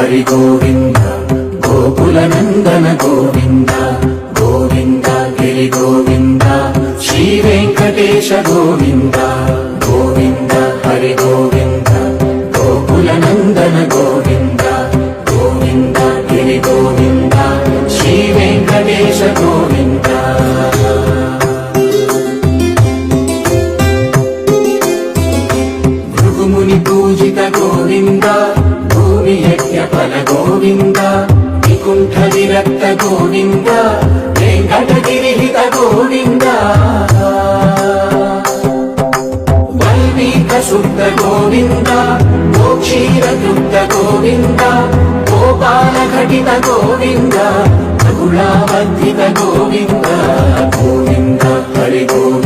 హరి గోవింద గోకుల నందన గోవింద గోవింద గిరి గోవింద శ్రీ వెంకటేశ గోవింద గోవింద హరి గోవింద గోకుల నందన గోవింద గోవింద గిరి గోవింద శ్రీ వెంకటేశ గోవింద భృగుముని పూజిత గోవింద భూమి యజ్ఞ ఫల గోవింద వికుంఠ విరక్త గోవింద వెంకటగిరిహిత గోవింద వల్మీక శుద్ధ గోవింద గోక్షీర తృప్త గోవింద గోపాల ఘటిత గోవింద బహుళావర్ధిత గోవింద గోవింద హరి గోవింద